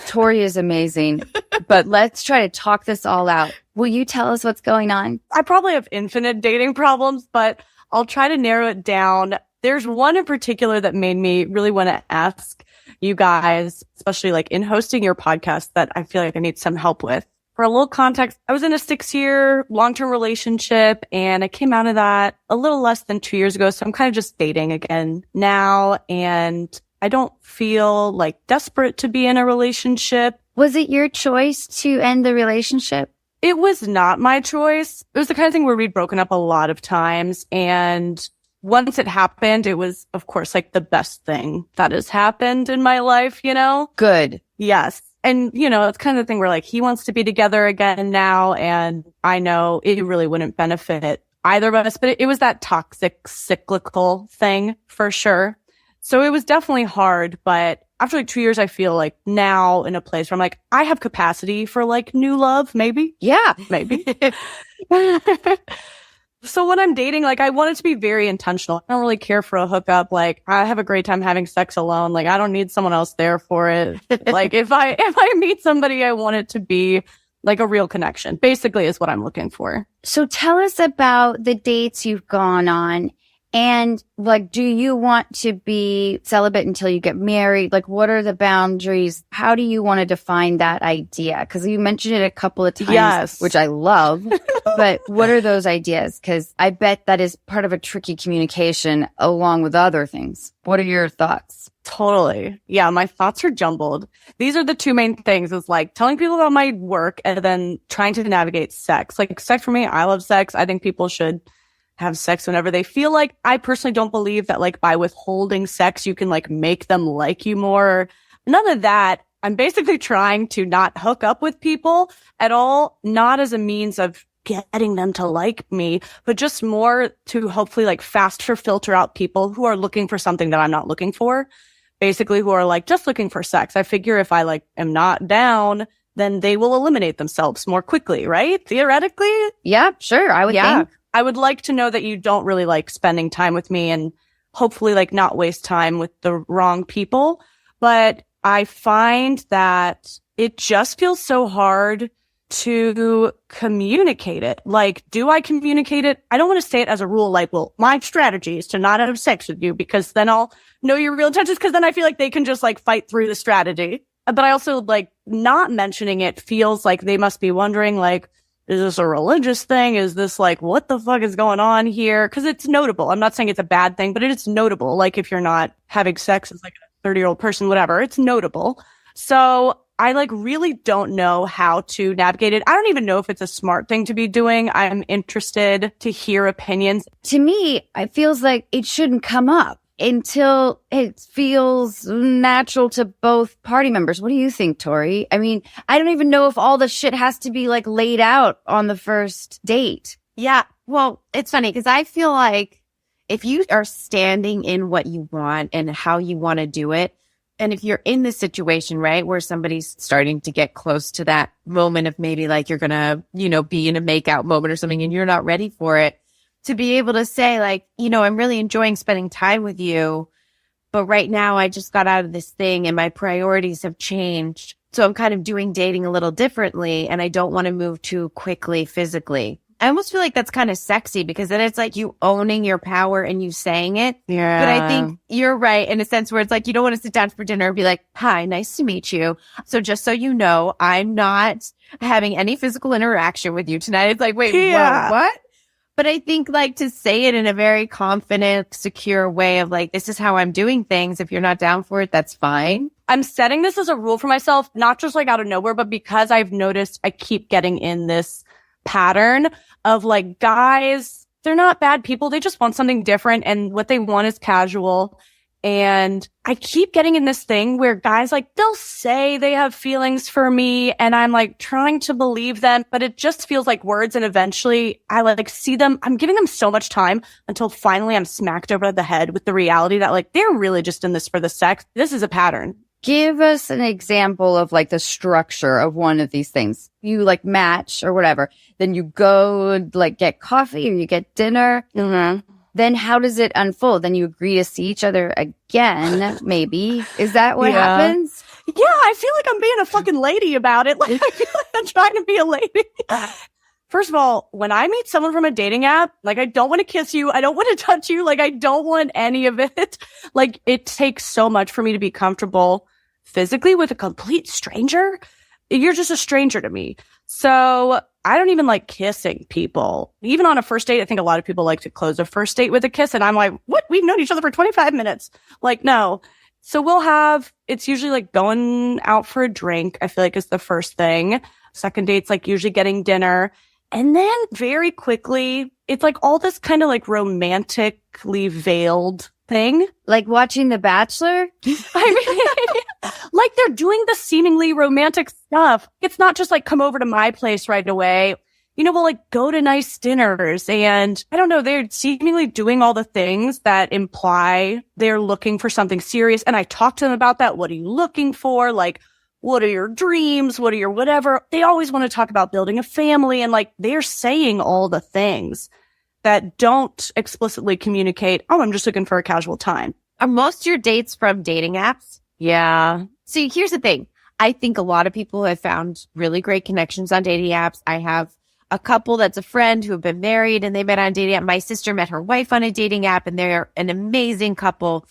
Torrey is amazing. But let's try to talk this all out. Will you tell us what's going on? I probably have infinite dating problems, but I'll try to narrow it down. There's one in particular that made me really want to ask you guys, especially like in hosting your podcast, that I feel like I need some help with. For a little context, I was in a 6-year long-term relationship and I came out of that a little less than 2 years ago. So I'm kind of just dating again now. And I don't feel like desperate to be in a relationship. Was it your choice to end the relationship? It was not my choice. It was the kind of thing where we'd broken up a lot of times. And once it happened, it was, of course, like the best thing that has happened in my life, you know? Good. Yes. And, you know, it's kind of the thing where like he wants to be together again now. And I know it really wouldn't benefit either of us, but it was that toxic cyclical thing for sure. So it was definitely hard, but after like 2 years, I feel like now in a place where I'm like, I have capacity for like new love, maybe. Yeah. Maybe. So when I'm dating, like I want it to be very intentional. I don't really care for a hookup. Like I have a great time having sex alone. Like I don't need someone else there for it. Like if I meet somebody, I want it to be like a real connection, basically is what I'm looking for. So tell us about the dates you've gone on. And like, do you want to be celibate until you get married? Like, what are the boundaries? How do you want to define that idea? Because you mentioned it a couple of times, Yes. which I love. But what are those ideas? Because I bet that is part of a tricky communication along with other things. What are your thoughts? Totally. Yeah, my thoughts are jumbled. These are the two main things is like telling people about my work and then trying to navigate sex. Like sex for me, I love sex. I think people should have sex whenever they feel like. I personally don't believe that like by withholding sex, you can like make them like you more. None of that. I'm basically trying to not hook up with people at all, not as a means of getting them to like me, but just more to hopefully like faster filter out people who are looking for something that I'm not looking for. Basically who are like just looking for sex. I figure if I like am not down, then they will eliminate themselves more quickly, right? Theoretically. Yeah, sure. I would think. I would like to know that you don't really like spending time with me and hopefully like not waste time with the wrong people. But I find that it just feels so hard to communicate it. Like, do I communicate it? I don't want to say it as a rule, like, well, my strategy is to not have sex with you because then I'll know your real intentions because then I feel like they can just like fight through the strategy. But I also like not mentioning it feels like they must be wondering like, is this a religious thing? Is this like, what the fuck is going on here? Because it's notable. I'm not saying it's a bad thing, but it is notable. Like if you're not having sex as like a 30-year-old person, whatever, it's notable. So I like really don't know how to navigate it. I don't even know if it's a smart thing to be doing. I'm interested to hear opinions. To me, it feels like it shouldn't come up until it feels natural to both party members. What do you think, Torrey? I mean, I don't even know if all the shit has to be like laid out on the first date. Yeah. Well, it's funny because I feel like if you are standing in what you want and how you want to do it, and if you're in this situation, right, where somebody's starting to get close to that moment of maybe like you're going to, be in a makeout moment or something and you're not ready for it, to be able to say like, I'm really enjoying spending time with you, but right now I just got out of this thing and my priorities have changed. So I'm kind of doing dating a little differently and I don't want to move too quickly physically. I almost feel like that's kind of sexy because then it's like you owning your power and you saying it. Yeah. But I think you're right in a sense where it's like you don't want to sit down for dinner and be like, hi, nice to meet you. So just so you know, I'm not having any physical interaction with you tonight. It's like, wait, whoa, what? But I think like to say it in a very confident, secure way of like, this is how I'm doing things. If you're not down for it, that's fine. I'm setting this as a rule for myself, not just like out of nowhere, but because I've noticed I keep getting in this pattern of like guys, they're not bad people. They just want something different. And what they want is casual. And I keep getting in this thing where guys like, they'll say they have feelings for me and I'm like trying to believe them, but it just feels like words. And eventually I like see them. I'm giving them so much time until finally I'm smacked over the head with the reality that like, they're really just in this for the sex. This is a pattern. Give us an example of like the structure of one of these things. You like match or whatever. Then you go like get coffee or you get dinner. Mm-hmm. Then how does it unfold? Then you agree to see each other again, maybe. Is that what happens? Yeah, I feel like I'm being a fucking lady about it. Like, I feel like I'm trying to be a lady. First of all, when I meet someone from a dating app, like, I don't want to kiss you. I don't want to touch you. Like, I don't want any of it. Like, it takes so much for me to be comfortable physically with a complete stranger. You're just a stranger to me. So I don't even like kissing people. Even on a first date, I think a lot of people like to close a first date with a kiss. And I'm like, what? We've known each other for 25 minutes. Like, no. So it's usually like going out for a drink, I feel like is the first thing. Second date's like usually getting dinner. And then very quickly, it's like all this kind of like romantically veiled thing. Like watching The Bachelor? I mean, like they're doing the seemingly romantic stuff. It's not just like come over to my place right away. will like go to nice dinners, and I don't know, they're seemingly doing all the things that imply they're looking for something serious. And I talk to them about that. What are you looking for? Like, what are your dreams? What are your whatever? They always want to talk about building a family, and like they're saying all the things that don't explicitly communicate, oh, I'm just looking for a casual time. Are most of your dates from dating apps? Yeah. See, here's the thing. I think a lot of people have found really great connections on dating apps. I have a couple that's a friend who have been married and they met on a dating app. My sister met her wife on a dating app and they're an amazing couple.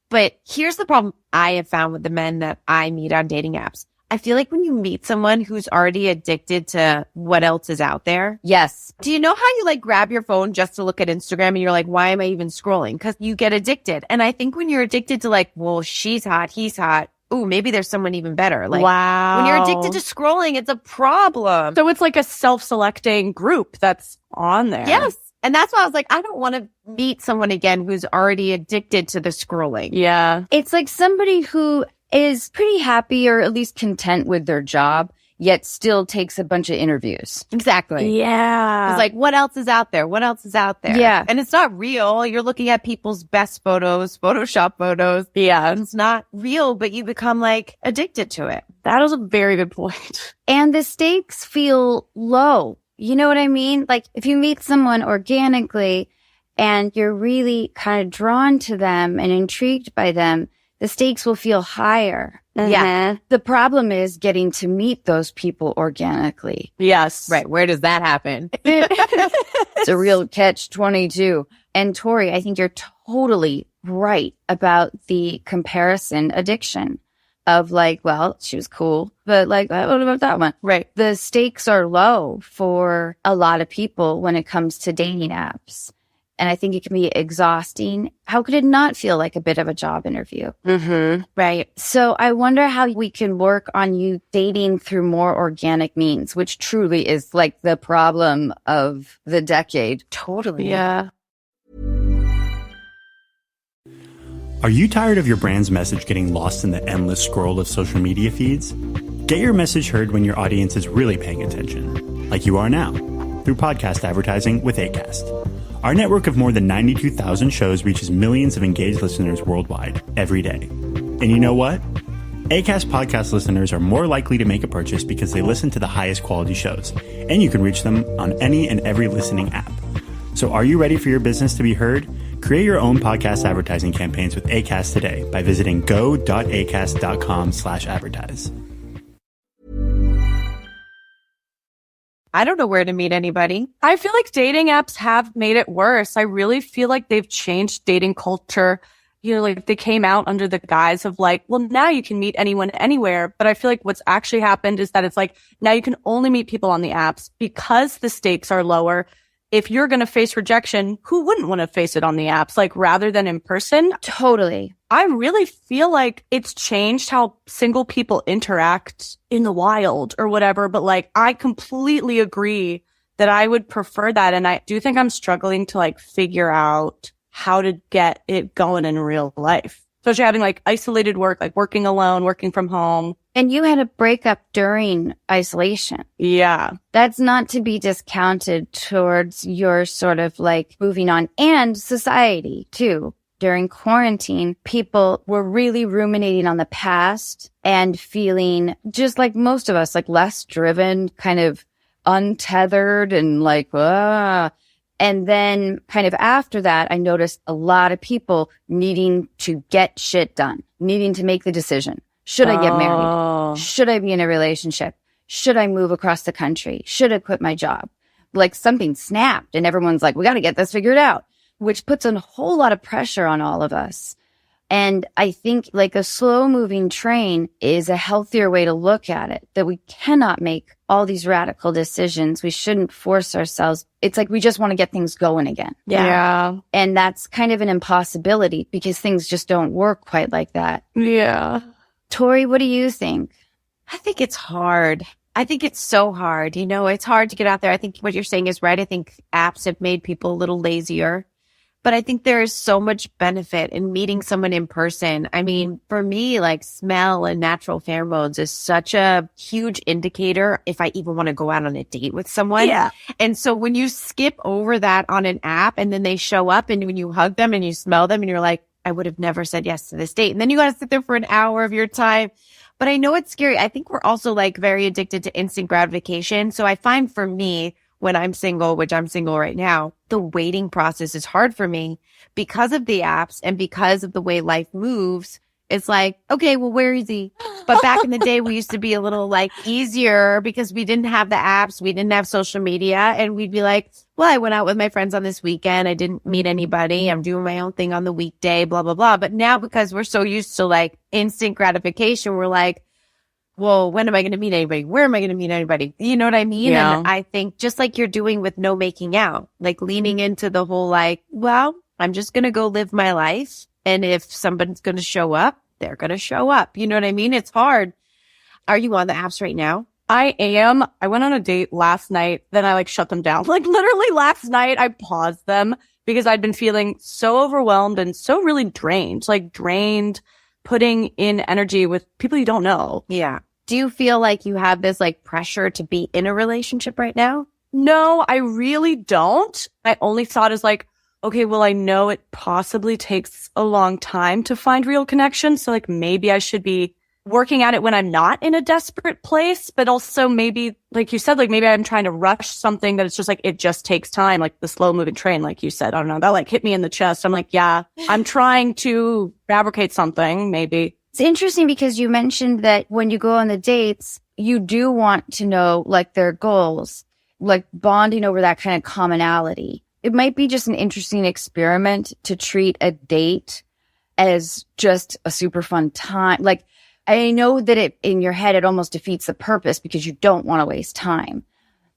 But here's the problem I have found with the men that I meet on dating apps. I feel like when you meet someone who's already addicted to what else is out there. Yes. Do you know how you like grab your phone just to look at Instagram and you're like, why am I even scrolling? Because you get addicted. And I think when you're addicted to like, well, she's hot, he's hot. Ooh, maybe there's someone even better. Like, wow. When you're addicted to scrolling, it's a problem. So it's like a self-selecting group that's on there. Yes. And that's why I was like, I don't want to meet someone again who's already addicted to the scrolling. Yeah. It's like somebody who is pretty happy or at least content with their job, yet still takes a bunch of interviews. Exactly. Yeah. It's like, what else is out there? What else is out there? Yeah. And it's not real. You're looking at people's best photos, Photoshop photos. Yeah. It's not real, but you become like addicted to it. That is a very good point. And the stakes feel low. You know what I mean? Like if you meet someone organically and you're really kind of drawn to them and intrigued by them, the stakes will feel higher. Yeah. The problem is getting to meet those people organically. Yes. Right. Where does that happen? It's a real catch-22. And Torrey, I think you're totally right about the comparison addiction of like, well, she was cool, but like, what about that one? Right. The stakes are low for a lot of people when it comes to dating apps. And I think it can be exhausting. How could it not feel like a bit of a job interview? Mm-hmm. Right. So I wonder how we can work on you dating through more organic means, which truly is like the problem of the decade. Totally. Yeah. Are you tired of your brand's message getting lost in the endless scroll of social media feeds? Get your message heard when your audience is really paying attention, like you are now, through podcast advertising with Acast. Our network of more than 92,000 shows reaches millions of engaged listeners worldwide every day. And you know what? Acast podcast listeners are more likely to make a purchase because they listen to the highest quality shows, and you can reach them on any and every listening app. So are you ready for your business to be heard? Create your own podcast advertising campaigns with Acast today by visiting go.acast.com/advertise. I don't know where to meet anybody. I feel like dating apps have made it worse. I really feel like they've changed dating culture. Like they came out under the guise of like, well, now you can meet anyone anywhere. But I feel like what's actually happened is that it's like, now you can only meet people on the apps because the stakes are lower. If you're going to face rejection, who wouldn't want to face it on the apps, like rather than in person? Totally. I really feel like it's changed how single people interact in the wild or whatever. But like, I completely agree that I would prefer that. And I do think I'm struggling to like figure out how to get it going in real life. Especially having like isolated work, like working alone, working from home. And you had a breakup during isolation. Yeah. That's not to be discounted towards your sort of like moving on, and society too. During quarantine, people were really ruminating on the past and feeling just like most of us, like less driven, kind of untethered and like, And then kind of after that, I noticed a lot of people needing to get shit done, needing to make the decision. Should I get married? Should I be in a relationship? Should I move across the country? Should I quit my job? Like something snapped and everyone's like, we got to get this figured out, which puts a whole lot of pressure on all of us. And I think like a slow moving train is a healthier way to look at it, that we cannot make all these radical decisions. We shouldn't force ourselves. It's like we just want to get things going again. Yeah. And that's kind of an impossibility because things just don't work quite like that. Yeah. Torrey, what do you think? I think it's hard. I think it's so hard. It's hard to get out there. I think what you're saying is right. I think apps have made people a little lazier. But I think there is so much benefit in meeting someone in person. I mean, for me, like smell and natural pheromones is such a huge indicator if I even want to go out on a date with someone. Yeah. And so when you skip over that on an app and then they show up and when you hug them and you smell them and you're like, I would have never said yes to this date. And then you got to sit there for an hour of your time. But I know it's scary. I think we're also like very addicted to instant gratification. So I find for me, when I'm single, which I'm single right now, the waiting process is hard for me because of the apps and because of the way life moves. It's like, okay, well, where is he? But back in the day, we used to be a little like easier because we didn't have the apps. We didn't have social media. And we'd be like, well, I went out with my friends on this weekend. I didn't meet anybody. I'm doing my own thing on the weekday, blah, blah, blah. But now because we're so used to like instant gratification, we're like, well, when am I going to meet anybody? Where am I going to meet anybody? You know what I mean? Yeah. And I think just like you're doing with no making out, like leaning into the whole like, well, I'm just going to go live my life. And if somebody's going to show up, they're going to show up. You know what I mean? It's hard. Are you on the apps right now? I am. I went on a date last night, then I like shut them down. Like literally last night, I paused them because I'd been feeling so overwhelmed and so really drained, putting in energy with people you don't know. Yeah. Do you feel like you have this like pressure to be in a relationship right now? No, I really don't. My only thought is like, okay, well, I know it possibly takes a long time to find real connection. So like maybe I should be working at it when I'm not in a desperate place, but also maybe, like you said, like maybe I'm trying to rush something that it's just like, it just takes time, like the slow moving train, like you said. I don't know. That like hit me in the chest. I'm like, yeah, I'm trying to fabricate something, maybe. It's interesting because you mentioned that when you go on the dates, you do want to know like their goals, like bonding over that kind of commonality. It might be just an interesting experiment to treat a date as just a super fun time. Like, I know that it in your head, it almost defeats the purpose because you don't want to waste time.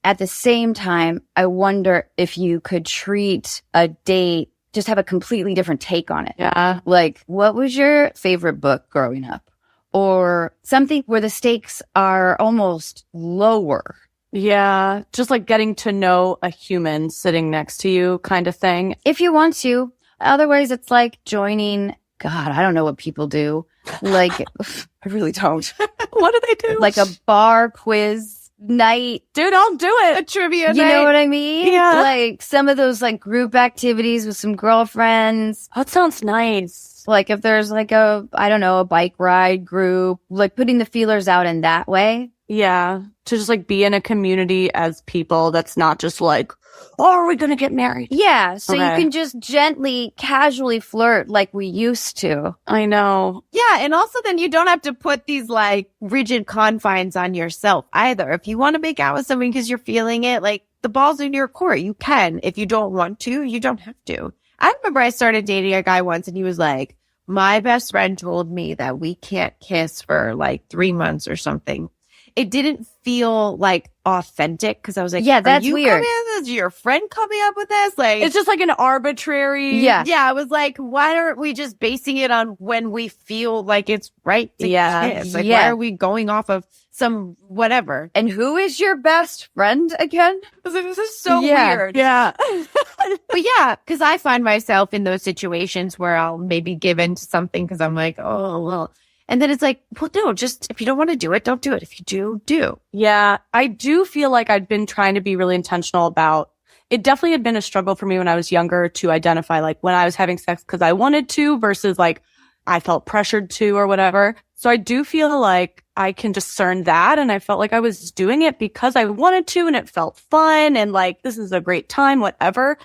At the same time, I wonder if you could treat a date, just have a completely different take on it. Yeah. Like, what was your favorite book growing up? Or something where the stakes are almost lower. Yeah. Just like getting to know a human sitting next to you kind of thing. If you want to. Otherwise, it's like joining, God, I don't know what people do. Like, I really don't. What do they do? Like a bar quiz night. Dude, I'll do it. A trivia You know what I mean? Yeah. Like some of those like group activities with some girlfriends. That sounds nice. Like if there's like a, I don't know, a bike ride group, like putting the feelers out in that way. Yeah. To just like be in a community as people that's not just like, oh, are we going to get married? Yeah. So you Okay. can just gently, casually flirt like we used to. I know. Yeah. And also then you don't have to put these like rigid confines on yourself either. If you want to make out with somebody because you're feeling it, like the ball's in your court, you can. If you don't want to, you don't have to. I remember I started dating a guy once and he was like, my best friend told me that we can't kiss for like 3 months or something. It didn't feel like authentic because I was like, Yeah, that's are you weird. coming up with this? Is your friend coming up with this? Like, It's just like an arbitrary. Yeah. yeah, I was like, why aren't we just basing it on when we feel like it's right to Yeah. kiss? Like, Yeah. why are we going off of some whatever? And who is your best friend again? I was like, this is so Yeah. weird. Yeah. But yeah, because I find myself in those situations where I'll maybe give in to something because I'm like, oh, well. And then it's like, well, no, just if you don't want to do it, don't do it. If you do, do. Yeah. I do feel like I'd been trying to be really intentional about it. Definitely had been a struggle for me when I was younger to identify like when I was having sex because I wanted to versus like I felt pressured to or whatever. So I do feel like I can discern that. And I felt like I was doing it because I wanted to and it felt fun and like this is a great time, whatever.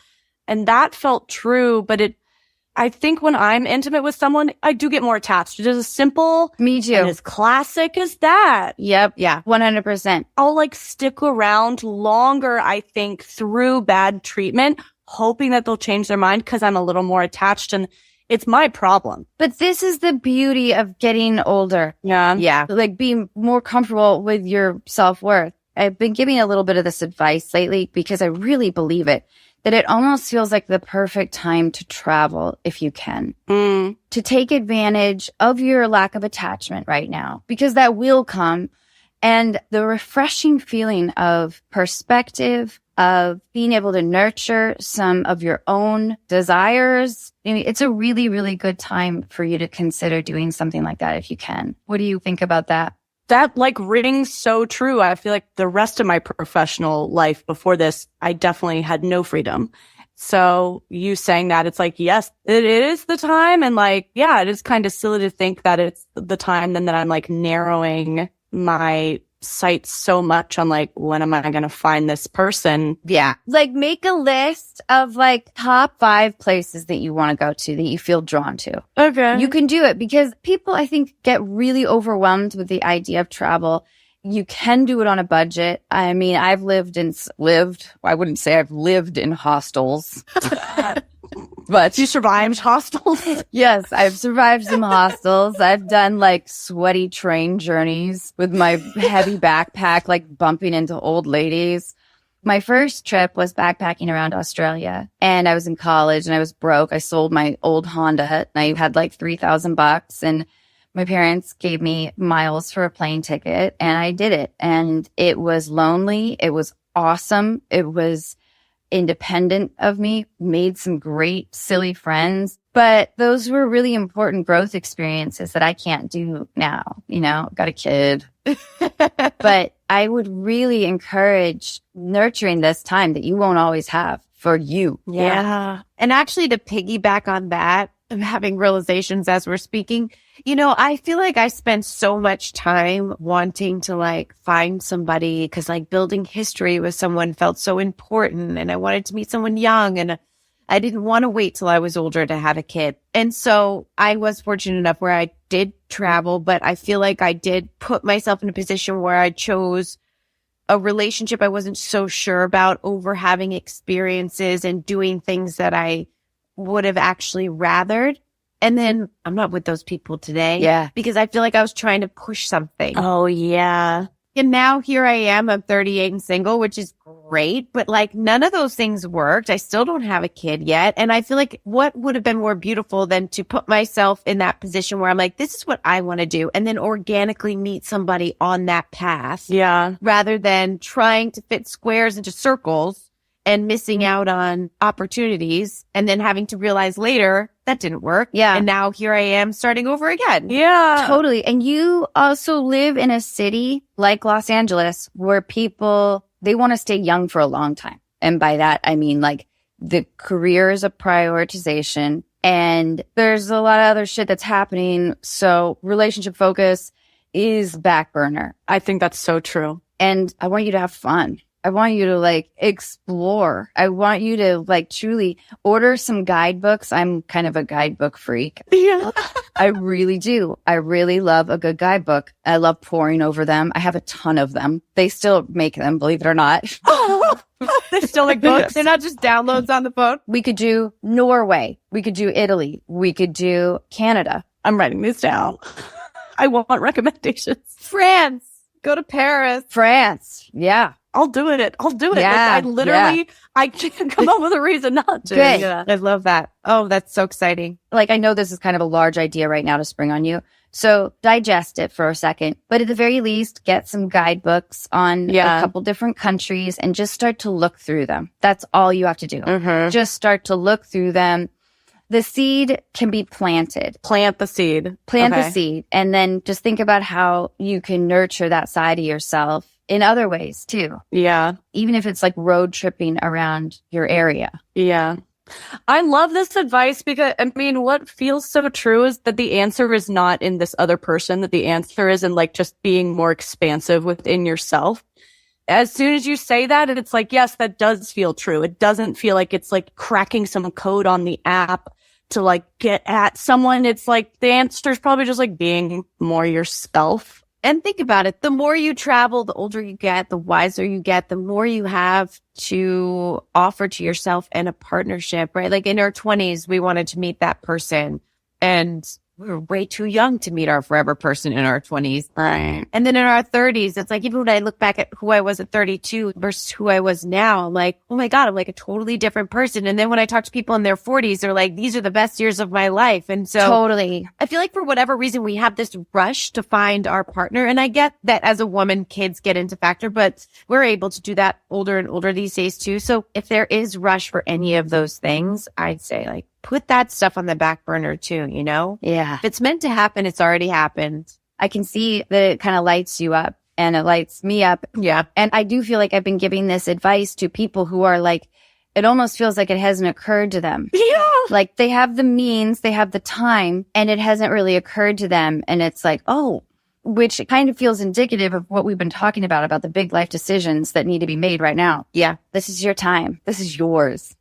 And that felt true. But I think when I'm intimate with someone, I do get more attached. It is as simple Me too. and as classic as that. Yep. Yeah. 100%. I'll like stick around longer, I think, through bad treatment, hoping that they'll change their mind because I'm a little more attached and it's my problem. But this is the beauty of getting older. Yeah. Yeah. Like being more comfortable with your self-worth. I've been giving a little bit of this advice lately because I really believe it, that it almost feels like the perfect time to travel if you can. To take advantage of your lack of attachment right now, because that will come. And the refreshing feeling of perspective, of being able to nurture some of your own desires. I mean, it's a really, really good time for you to consider doing something like that if you can. What do you think about that? That like rings so true. I feel like the rest of my professional life before this, I definitely had no freedom. So you saying that, it's like, yes, it is the time. And like, yeah, it is kind of silly to think that it's the time then that I'm like narrowing my sights so much on like, when am I going to find this person? Yeah. Like make a list of like top 5 places that you want to go to that you feel drawn to. Okay. You can do it because people, I think, get really overwhelmed with the idea of travel. You can do it on a budget. I mean, I wouldn't say I've lived in hostels, but you survived hostels? Yes, I've survived some hostels. I've done like sweaty train journeys with my heavy backpack, like bumping into old ladies. My first trip was backpacking around Australia, and I was in college and I was broke. I sold my old Honda and I had like $3,000, and my parents gave me miles for a plane ticket, and I did it. And it was lonely. It was awesome. It was independent of me, made some great, silly friends. But those were really important growth experiences that I can't do now. You know, got a kid. But I would really encourage nurturing this time that you won't always have for you. Yeah. And actually, to piggyback on that, I'm having realizations as we're speaking. You know, I feel like I spent so much time wanting to like find somebody because like building history with someone felt so important, and I wanted to meet someone young, and I didn't want to wait till I was older to have a kid. And so I was fortunate enough where I did travel, but I feel like I did put myself in a position where I chose a relationship I wasn't so sure about over having experiences and doing things that I would have actually rathered. And then I'm not with those people today. Yeah. Because I feel like I was trying to push something. Oh, yeah. And now here I am, I'm 38 and single, which is great, but like none of those things worked. I still don't have a kid yet. And I feel like what would have been more beautiful than to put myself in that position where I'm like, this is what I want to do. And then organically meet somebody on that path. Yeah. Rather than trying to fit squares into circles and missing out on opportunities and then having to realize later that didn't work. Yeah. And now here I am starting over again. Yeah. Totally. And you also live in a city like Los Angeles where people, they want to stay young for a long time. And by that, I mean like the career is a prioritization and there's a lot of other shit that's happening. So relationship focus is back burner. I think that's so true. And I want you to have fun. I want you to like explore. I want you to like truly order some guidebooks. I'm kind of a guidebook freak. Yeah. I really do. I really love a good guidebook. I love poring over them. I have a ton of them. They still make them, believe it or not. They still like books. They're not just downloads on the phone. We could do Norway. We could do Italy. We could do Canada. I'm writing this down. I want recommendations. France. Go to Paris. France. Yeah. I'll do it. I'll do it. Yeah, Like, I literally, I can't come up with a reason not to. Good. Yeah. I love that. Oh, that's so exciting. Like, I know this is kind of a large idea right now to spring on you. So digest it for a second. But at the very least, get some guidebooks on a couple different countries and just start to look through them. That's all you have to do. Mm-hmm. Just start to look through them. The seed can be planted. Plant the seed. Plant Okay. the seed. And then just think about how you can nurture that side of yourself in other ways too. Yeah. Even if it's like road tripping around your area. Yeah. I love this advice because, I mean, what feels so true is that the answer is not in this other person, that the answer is in like just being more expansive within yourself. As soon as you say that, it's like, yes, that does feel true. It doesn't feel like it's like cracking some code on the app to like get at someone. It's like the answer is probably just like being more yourself. And think about it. The more you travel, the older you get, the wiser you get, the more you have to offer to yourself and a partnership, right? Like in our 20s, we wanted to meet that person. And we're way too young to meet our forever person in our 20s. Right. And then in our 30s, it's like, even when I look back at who I was at 32 versus who I was now, I'm like, oh my God, I'm like a totally different person. And then when I talk to people in their 40s, they're like, these are the best years of my life. And so Totally. I feel like for whatever reason, we have this rush to find our partner. And I get that as a woman, kids get into factor, but we're able to do that older and older these days too. So if there is rush for any of those things, I'd say like, put that stuff on the back burner too, you know? Yeah. If it's meant to happen, it's already happened. I can see that it kind of lights you up and it lights me up. Yeah. And I do feel like I've been giving this advice to people who are like, it almost feels like it hasn't occurred to them. Yeah. Like they have the means, they have the time, and it hasn't really occurred to them. And it's like, oh, which kind of feels indicative of what we've been talking about the big life decisions that need to be made right now. Yeah. This is your time. This is yours.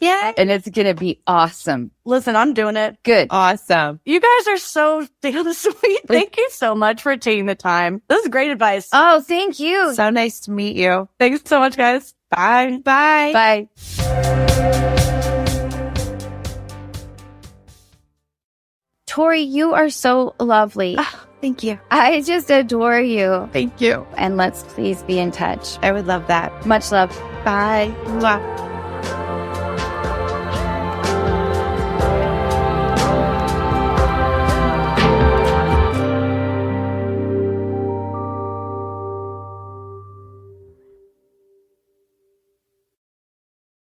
Yeah. And it's going to be awesome. Listen, I'm doing it. Good. Awesome. You guys are so damn sweet. Thank you so much for taking the time. This is great advice. Oh, thank you. So nice to meet you. Thanks so much, guys. Bye. Bye. Bye. Torrey, you are so lovely. Thank you. I just adore you. Thank you. And let's please be in touch. I would love that. Much love. Bye. Mwah.